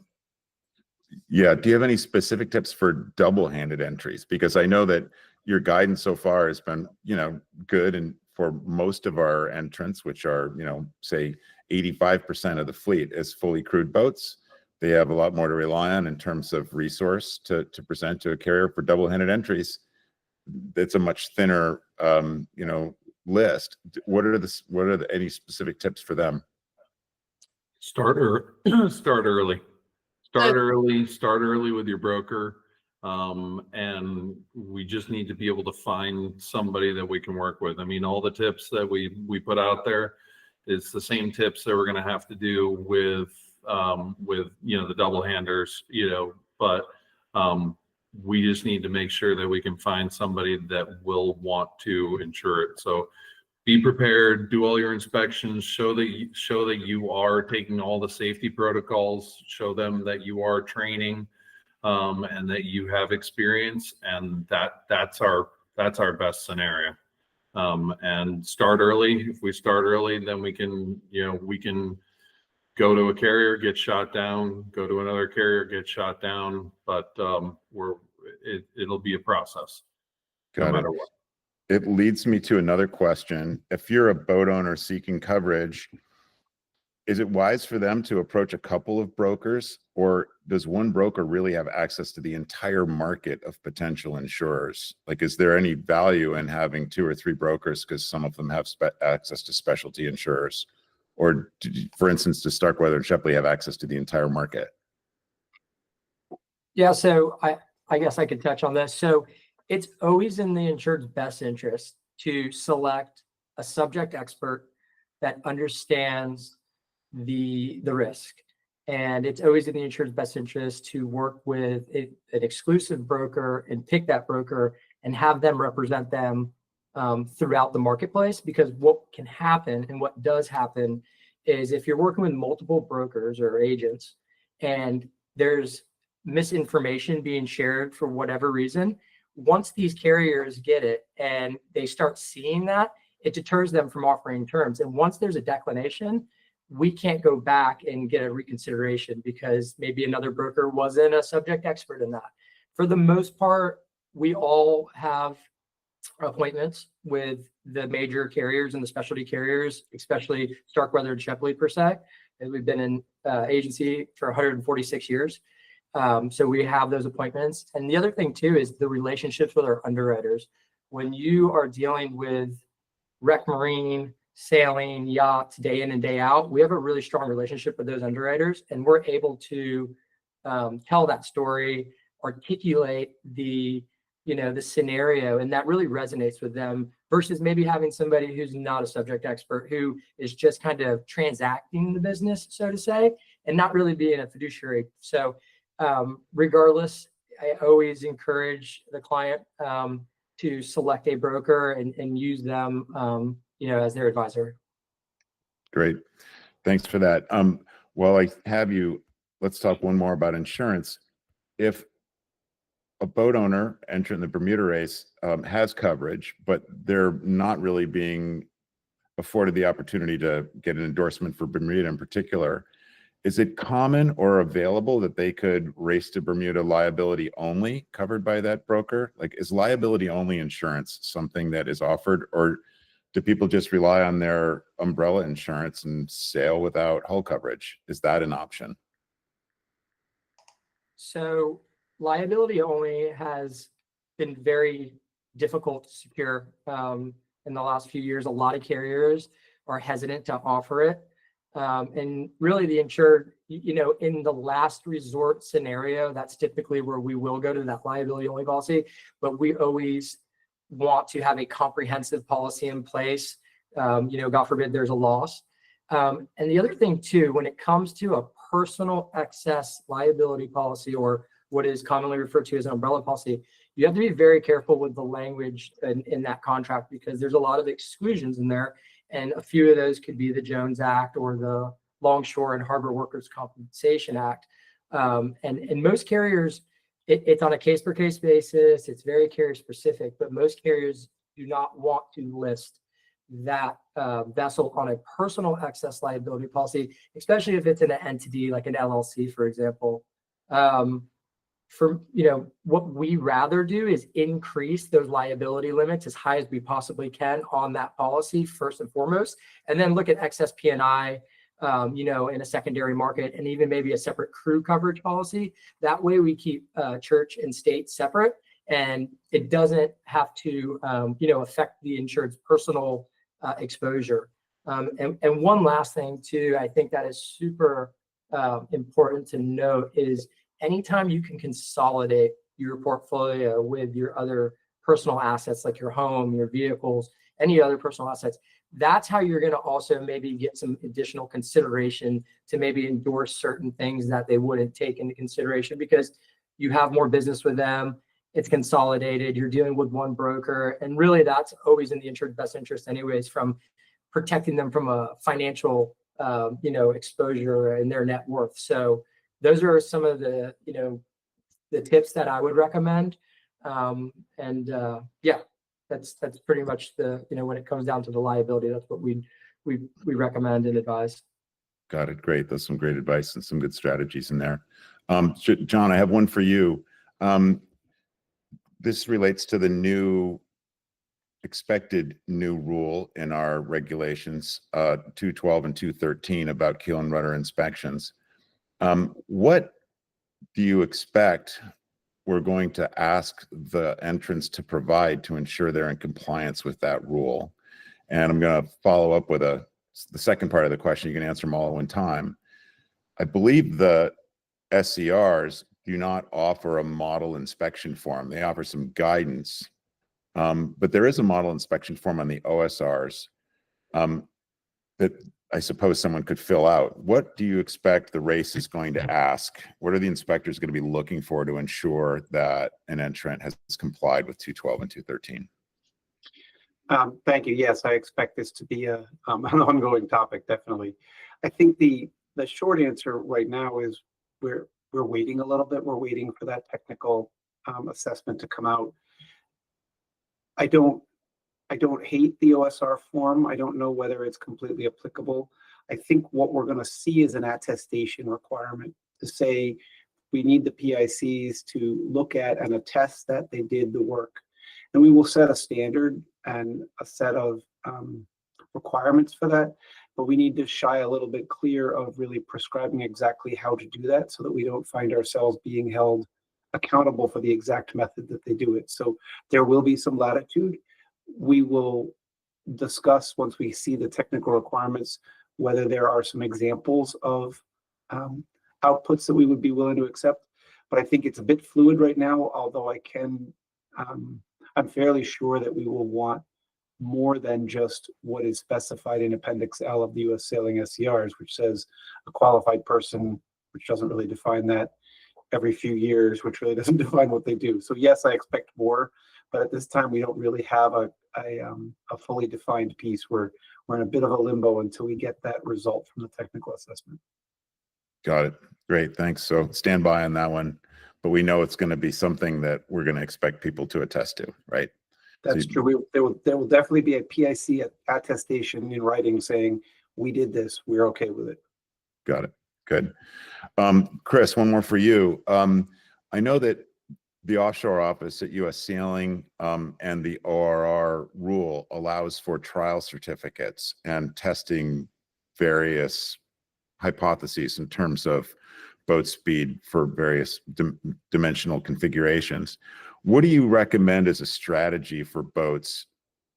Yeah. Do you have any specific tips for double-handed entries? Because I know that your guidance so far has been, you know, good. And for most of our entrants, which are, you know, say 85% of the fleet is fully crewed boats, they have a lot more to rely on in terms of resource to present to a carrier. For double-handed entries, it's a much thinner, you know, list. What are any specific tips for them? Start early. Start early with your broker. And we just need to be able to find somebody that we can work with. I mean, all the tips that we put out there, it's the same tips that we're going to have to do with, you know, the double handers, you know, but, we just need to make sure that we can find somebody that will want to insure it. So be prepared, do all your inspections, show that you are taking all the safety protocols, show them that you are training, and that you have experience, and that's our best scenario. And start early. If we start early, then we can go to a carrier, get shot down, go to another carrier, get shot down, but it'll be a process no matter what. It leads me to another question. If you're a boat owner seeking coverage, is it wise for them to approach a couple of brokers, or does one broker really have access to the entire market of potential insurers? Like, is there any value in having 2 or 3 brokers because some of them have access to specialty insurers? Or, for instance, does Starkweather and Shepley have access to the entire market? Yeah, so I guess I could touch on this. So it's always in the insured's best interest to select a subject expert that understands the risk. And it's always in the insured's best interest to work with an exclusive broker and pick that broker and have them represent them throughout the marketplace. Because what can happen, and what does happen, is if you're working with multiple brokers or agents and there's misinformation being shared for whatever reason, once these carriers get it and they start seeing that, it deters them from offering terms. And once there's a declination, we can't go back and get a reconsideration because maybe another broker wasn't a subject expert in that. For the most part, we all have appointments with the major carriers and the specialty carriers, especially Starkweather and Shepley per se. And we've been in agency for 146 years. So we have those appointments. And the other thing too is the relationships with our underwriters. When you are dealing with rec marine, sailing, yachts, day in and day out, we have a really strong relationship with those underwriters, and we're able to tell that story, articulate the scenario, and that really resonates with them versus maybe having somebody who's not a subject expert, who is just kind of transacting the business, so to say, and not really being a fiduciary. So regardless, I always encourage the client to select a broker and use them, as their advisor. Great. Thanks for that. While I have you, let's talk one more about insurance. If a boat owner entering the Bermuda race has coverage, but they're not really being afforded the opportunity to get an endorsement for Bermuda in particular, is it common or available that they could race to Bermuda liability only covered by that broker? Like, is liability only insurance something that is offered, or do people just rely on their umbrella insurance and sail without hull coverage? Is that an option? So liability only has been very difficult to secure in the last few years. A lot of carriers are hesitant to offer it. And really the insured, in the last resort scenario, that's typically where we will go to that liability only policy, but we always want to have a comprehensive policy in place. God forbid there's a loss. And the other thing too, when it comes to a personal excess liability policy, or what is commonly referred to as an umbrella policy, you have to be very careful with the language in that contract, because there's a lot of exclusions in there. And a few of those could be the Jones Act or the Longshore and Harbor Workers Compensation Act. And most carriers, it's on a case-per-case basis. It's very carrier specific, but most carriers do not want to list that vessel on a personal excess liability policy, especially if it's in an entity like an LLC, for example. What we rather do is increase those liability limits as high as we possibly can on that policy first and foremost, and then look at excess P&I, in a secondary market, and even maybe a separate crew coverage policy. That way we keep church and state separate, and it doesn't have to, affect the insured's personal exposure. And one last thing too, I think that is super important to note is anytime you can consolidate your portfolio with your other personal assets, like your home, your vehicles, any other personal assets, that's how you're going to also maybe get some additional consideration to maybe endorse certain things that they wouldn't take into consideration, because you have more business with them. It's consolidated. You're dealing with one broker. And really that's always in the insured's best interest anyways, from protecting them from a financial, exposure and their net worth. So those are some of the, the tips that I would recommend. That's pretty much the, when it comes down to the liability, that's what we recommend and advise. Got it. Great. That's some great advice and some good strategies in there. John, I have one for you. This relates to the expected new rule in our regulations, 212 and 213 about keel and rudder inspections. What do you expect we're going to ask the entrants to provide to ensure they're in compliance with that rule? And I'm going to follow up with the second part of the question. You can answer them all at one time. I believe the SCRs do not offer a model inspection form. They offer some guidance, but there is a model inspection form on the OSRs that I suppose someone could fill out. What do you expect the race is going to ask? What are the inspectors going to be looking for to ensure that an entrant has complied with 212 and 213? Thank you. Yes, I expect this to be an ongoing topic, definitely. I think the short answer right now is we're waiting a little bit. We're waiting for that technical assessment to come out. I don't hate the OSR form. I don't know whether it's completely applicable. I think what we're going to see is an attestation requirement to say we need the PICs to look at and attest that they did the work. And we will set a standard and a set of requirements for that. But we need to shy a little bit clear of really prescribing exactly how to do that, so that we don't find ourselves being held accountable for the exact method that they do it. So there will be some latitude. We will discuss once we see the technical requirements whether there are some examples of outputs that we would be willing to accept. But I think it's a bit fluid right now, although I'm fairly sure that we will want more than just what is specified in Appendix L of the U.S. Sailing SCRs, which says a qualified person, which doesn't really define that, every few years, which really doesn't define what they do. So yes, I expect more, but at this time we don't really have a fully defined piece. We're in a bit of a limbo until we get that result from the technical assessment. Got it. Great. Thanks. So stand by on that one, but we know it's going to be something that we're going to expect people to attest to, right? That's true. There will definitely be a PIC attestation in writing saying we did this. We're okay with it. Got it. Good. Chris, one more for you. I know that the offshore office at U.S. Sailing and the ORR rule allows for trial certificates and testing various hypotheses in terms of boat speed for various dimensional configurations. What do you recommend as a strategy for boats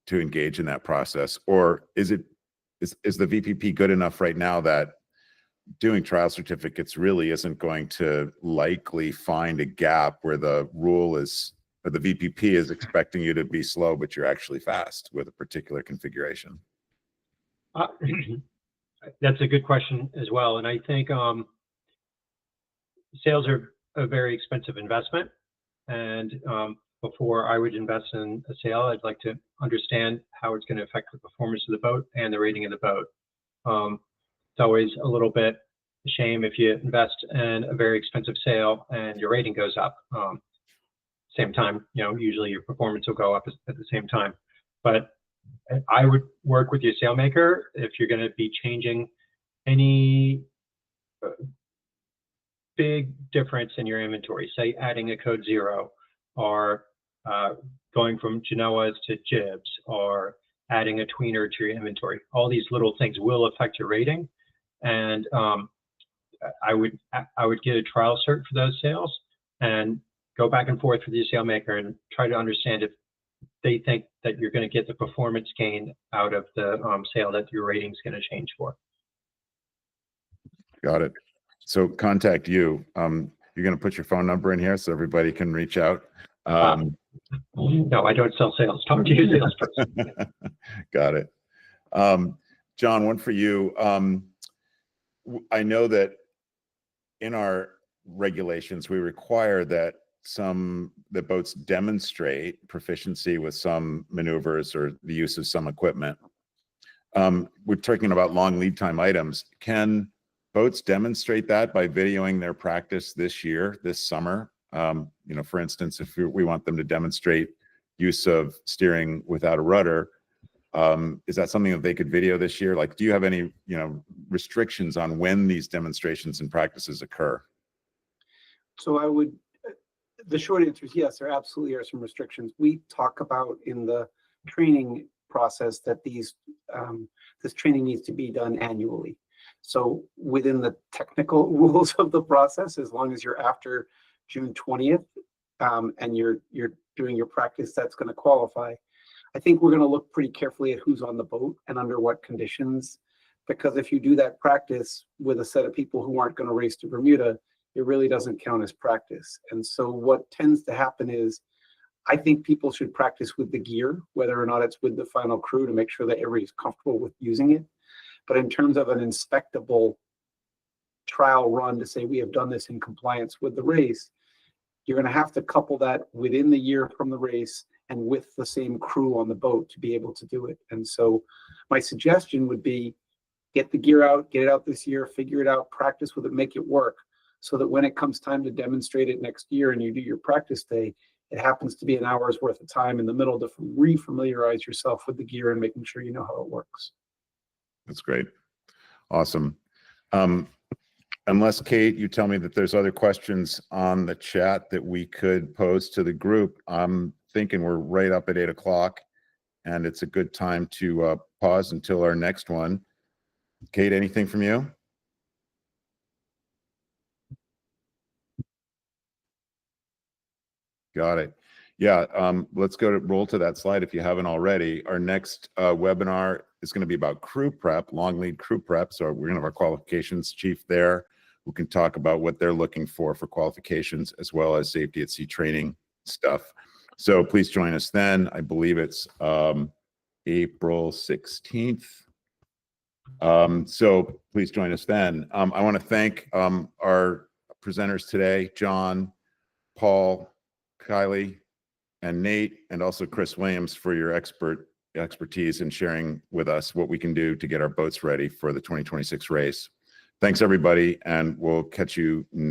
to engage in that process? Or is the VPP good enough right now that doing trial certificates really isn't going to likely find a gap where the rule is, or the VPP is expecting you to be slow, but you're actually fast with a particular configuration? That's a good question as well. And I think sales are a very expensive investment. And before I would invest in a sale, I'd like to understand how it's going to affect the performance of the boat and the rating of the boat. It's always a little bit a shame if you invest in a very expensive sale and your rating goes up. Same time, usually your performance will go up at the same time. But I would work with your sailmaker if you're going to be changing any big difference in your inventory, say adding a code 0 or going from Genoas to jibs or adding a tweener to your inventory. All these little things will affect your rating. And I would get a trial cert for those sales and go back and forth with your sailmaker and try to understand if they think that you're going to get the performance gain out of the sale that your rating is going to change for. Got it. So contact you. You're going to put your phone number in here so everybody can reach out. No, I don't sell sales. Talk to your salesperson. Got it. John, one for you. I know that in our regulations, we require that boats demonstrate proficiency with some maneuvers or the use of some equipment. We're talking about long lead time items. Can boats demonstrate that by videoing their practice this summer? For instance, if we want them to demonstrate use of steering without a rudder, is that something that they could video this year? Like, do you have any, restrictions on when these demonstrations and practices occur? So the short answer is yes, there absolutely are some restrictions. We talk about in the training process that this training needs to be done annually. So within the technical rules of the process, as long as you're after June 20th and you're doing your practice, that's going to qualify. I think we're going to look pretty carefully at who's on the boat and under what conditions, because if you do that practice with a set of people who aren't going to race to Bermuda, it really doesn't count as practice. And so what tends to happen is, I think people should practice with the gear, whether or not it's with the final crew, to make sure that everybody's comfortable with using it. But in terms of an inspectable trial run to say we have done this in compliance with the race, you're going to have to couple that within the year from the race and with the same crew on the boat to be able to do it. And so my suggestion would be, get the gear out, get it out this year, figure it out, practice with it, make it work, so that when it comes time to demonstrate it next year and you do your practice day, it happens to be an hour's worth of time in the middle to re-familiarize yourself with the gear and making sure you know how it works. That's great. Awesome. Unless, Kate, you tell me that there's other questions on the chat that we could pose to the group, I'm thinking we're right up at 8 o'clock and it's a good time to pause until our next one. Kate, anything from you? Got it. Yeah, let's roll to that slide if you haven't already. Our next webinar is going to be about crew prep, long lead crew prep. So we're going to have our qualifications chief there who can talk about what they're looking for qualifications, as well as safety at sea training stuff. So please join us then. I believe it's April 16th. So please join us then. I want to thank our presenters today, John, Paul, Kylie, and Nate, and also Chris Williams for your expertise in sharing with us what we can do to get our boats ready for the 2026 race. Thanks, everybody, and we'll catch you next.